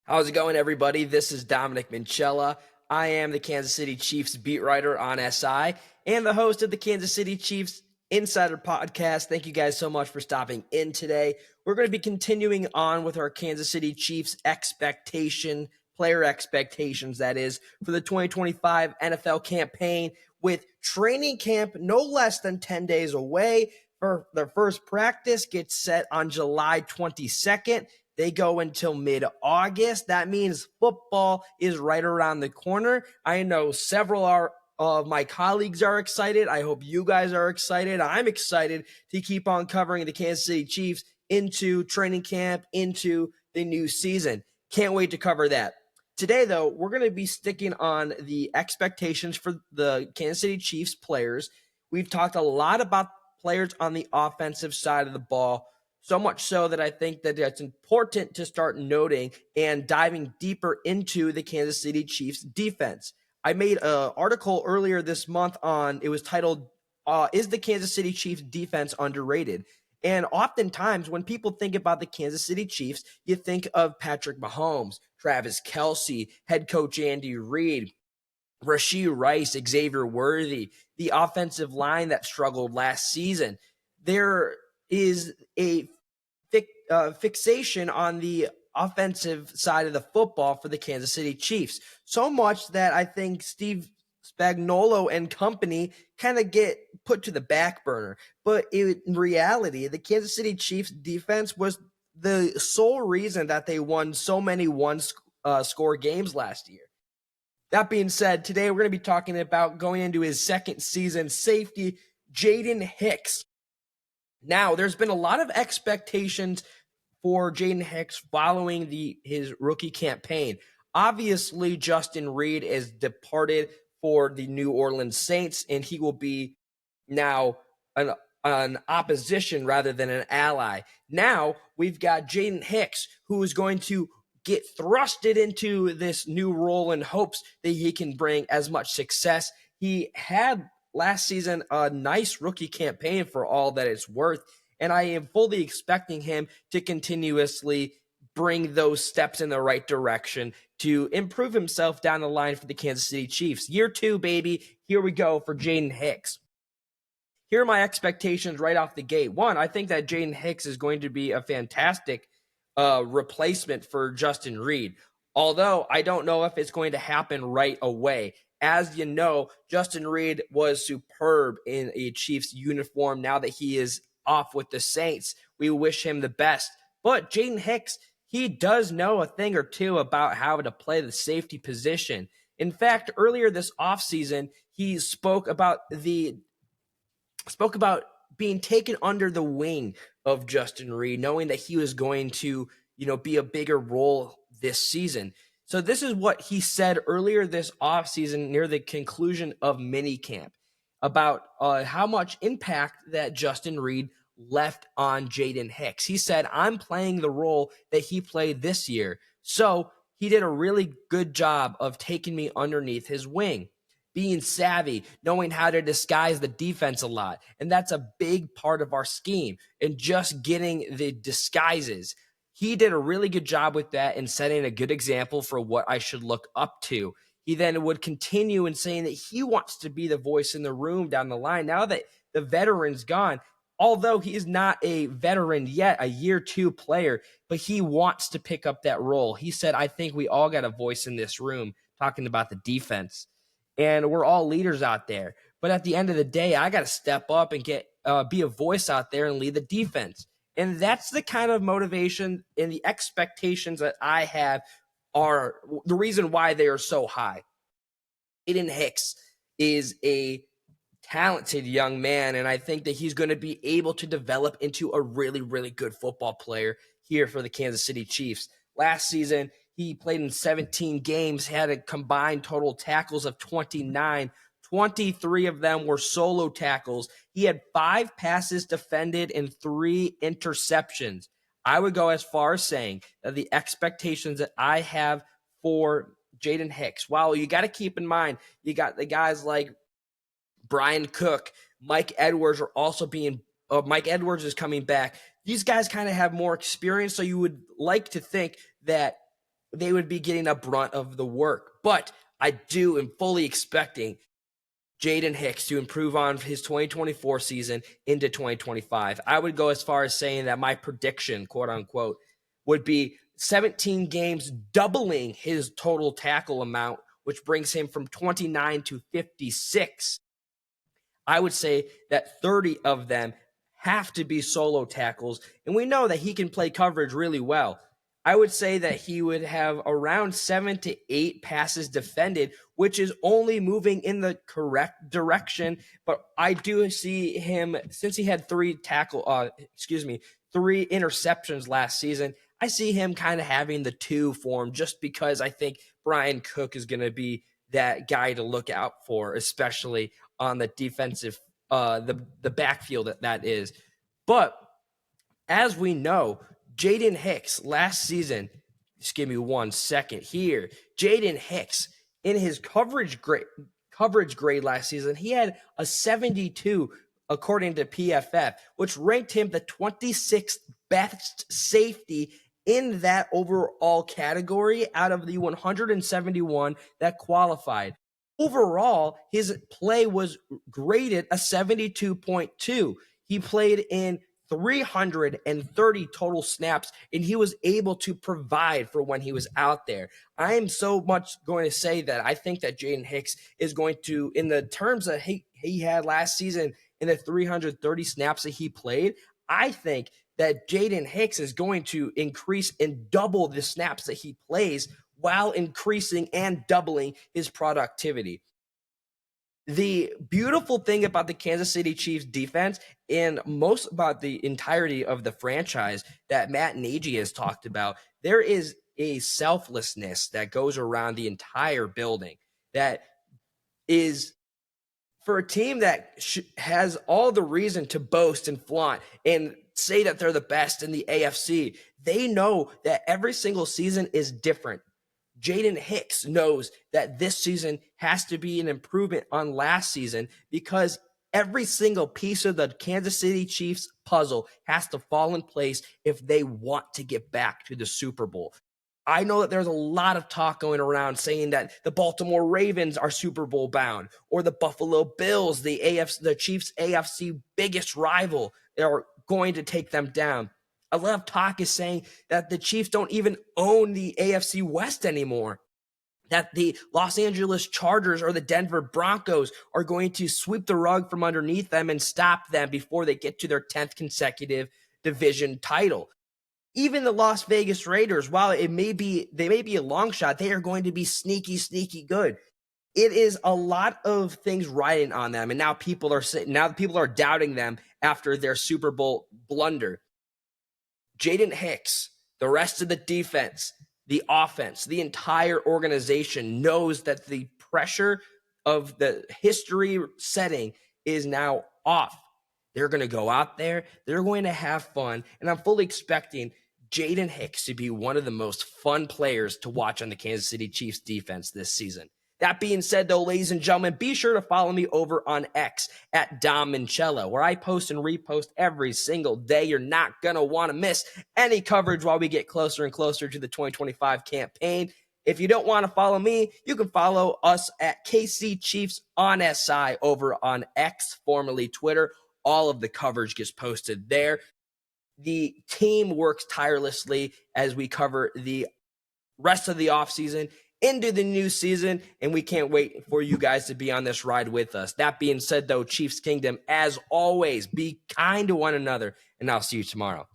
How's it going, everybody? This is Dominic Minchella. I am the Kansas City Chiefs beat writer on SI and the host of the Kansas City Chiefs Insider Podcast. Thank you guys so much for stopping in today. We're going to be continuing on with our Kansas City Chiefs player expectations, that is, for the 2025 NFL campaign, with training camp no less than 10 days away. For their first practice gets set on July 22nd. They go until mid-August. That means football is right around the corner. I know several of my colleagues are excited. I hope you guys are excited. I'm excited to keep on covering the Kansas City Chiefs into training camp, into the new season. Can't wait to cover that. Today, though, we're going to be sticking on the expectations for the Kansas City Chiefs players. We've talked a lot about players on the offensive side of the ball. So much so that I think that it's important to start noting and diving deeper into the Kansas City Chiefs defense. I made an article earlier this month it was titled, Is the Kansas City Chiefs defense underrated? And oftentimes when people think about the Kansas City Chiefs, you think of Patrick Mahomes, Travis Kelce, head coach Andy Reid, Rashee Rice, Xavier Worthy, the offensive line that struggled last season. There is a fixation on the offensive side of the football for the Kansas City Chiefs. So much that I think Steve Spagnuolo and company kind of get put to the back burner. But in reality, the Kansas City Chiefs defense was the sole reason that they won so many one-score games last year. That being said, today we're going to be talking about going into his second season, safety Jaden Hicks. Now, there's been a lot of expectations for Jaden Hicks following his rookie campaign. Obviously, Justin Reid is departed for the New Orleans Saints, and he will be now an opposition rather than an ally. Now, we've got Jaden Hicks, who is going to get thrusted into this new role in hopes that he can bring as much success. He had last season a nice rookie campaign for all that it's worth, and I am fully expecting him to continuously bring those steps in the right direction to improve himself down the line for the Kansas City Chiefs. Year 2, baby. Here we go for Jaden Hicks. Here are my expectations right off the gate. One, I think that Jaden Hicks is going to be a fantastic replacement for Justin Reid, although I don't know if it's going to happen right away. As you know, Justin Reid was superb in a Chiefs uniform. Now that he is off with the Saints, we wish him the best. But Jaden Hicks, he does know a thing or two about how to play the safety position. In fact, earlier this offseason, he spoke about being taken under the wing of Justin Reid, knowing that he was going to, be a bigger role this season. So this is what he said earlier this offseason near the conclusion of minicamp about how much impact that Justin Reid left on Jaden Hicks. He said, I'm playing the role that he played this year. So he did a really good job of taking me underneath his wing, being savvy, knowing how to disguise the defense a lot. And that's a big part of our scheme, and just getting the disguises. He did a really good job with that and setting a good example for what I should look up to. He then would continue in saying that he wants to be the voice in the room down the line. Now that the veteran's gone, although he is not a veteran yet, a year 2 player, but he wants to pick up that role. He said, I think we all got a voice in this room, talking about the defense. And we're all leaders out there. But at the end of the day, I got to step up and be a voice out there and lead the defense. And that's the kind of motivation and the expectations that I have are the reason why they are so high. Jaden Hicks is a talented young man, and I think that he's going to be able to develop into a really, really good football player here for the Kansas City Chiefs. Last season, he played in 17 games, had a combined total tackles of 29. 23 of them were solo tackles. He had 5 passes defended and 3 interceptions. I would go as far as saying that the expectations that I have for Jaden Hicks, while you got to keep in mind, you got the guys like Brian Cook, Mike Edwards Mike Edwards is coming back. These guys kind of have more experience, so you would like to think that they would be getting a brunt of the work. But I am fully expecting Jaden Hicks to improve on his 2024 season into 2025. I would go as far as saying that my prediction, quote unquote, would be 17 games, doubling his total tackle amount, which brings him from 29 to 56. I would say that 30 of them have to be solo tackles, and we know that he can play coverage really well. I would say that he would have around 7 to 8 passes defended, which is only moving in the correct direction. But I do see him, since he had 3 interceptions last season, I see him kind of having the 2 form, just because I think Brian Cook is going to be that guy to look out for, especially on the defensive, the backfield that is. But as we know, Jaden Hicks last season, just give me 1 second here. Jaden Hicks, in his coverage grade last season, he had a 72 according to PFF, which ranked him the 26th best safety in that overall category out of the 171 that qualified. Overall, his play was graded a 72.2. He played in 330 total snaps, and he was able to provide for when he was out there. I am so much going to say that I think that Jaden Hicks is going to, in the terms that he had last season in the 330 snaps that he played, I think that Jaden Hicks is going to increase and double the snaps that he plays while increasing and doubling his productivity. The beautiful thing about the Kansas City Chiefs defense, and most about the entirety of the franchise that Matt Nagy has talked about, there is a selflessness that goes around the entire building that is, for a team that has all the reason to boast and flaunt and say that they're the best in the AFC. They know that every single season is different. Jaden Hicks knows that this season has to be an improvement on last season, because every single piece of the Kansas City Chiefs puzzle has to fall in place if they want to get back to the Super Bowl. I know that there's a lot of talk going around saying that the Baltimore Ravens are Super Bowl bound, or the Buffalo Bills, the Chiefs' AFC biggest rival, are going to take them down. A lot of talk is saying that the Chiefs don't even own the AFC West anymore, that the Los Angeles Chargers or the Denver Broncos are going to sweep the rug from underneath them and stop them before they get to their 10th consecutive division title. Even the Las Vegas Raiders, while they may be a long shot, they are going to be sneaky good. It is a lot of things riding on them, and now people are doubting them after their Super Bowl blunder. Jaden Hicks, the rest of the defense, the offense, the entire organization knows that the pressure of the history setting is now off. They're going to go out there, they're going to have fun, and I'm fully expecting Jaden Hicks to be one of the most fun players to watch on the Kansas City Chiefs defense this season. That being said, though, ladies and gentlemen, be sure to follow me over on X at Dom Minchella, where I post and repost every single day. You're not going to want to miss any coverage while we get closer and closer to the 2025 campaign. If you don't want to follow me, you can follow us at KC Chiefs on SI over on X, formerly Twitter. All of the coverage gets posted there. The team works tirelessly as we cover the rest of the offseason into the new season, and we can't wait for you guys to be on this ride with us. That being said, though, Chiefs Kingdom, as always, be kind to one another, and I'll see you tomorrow.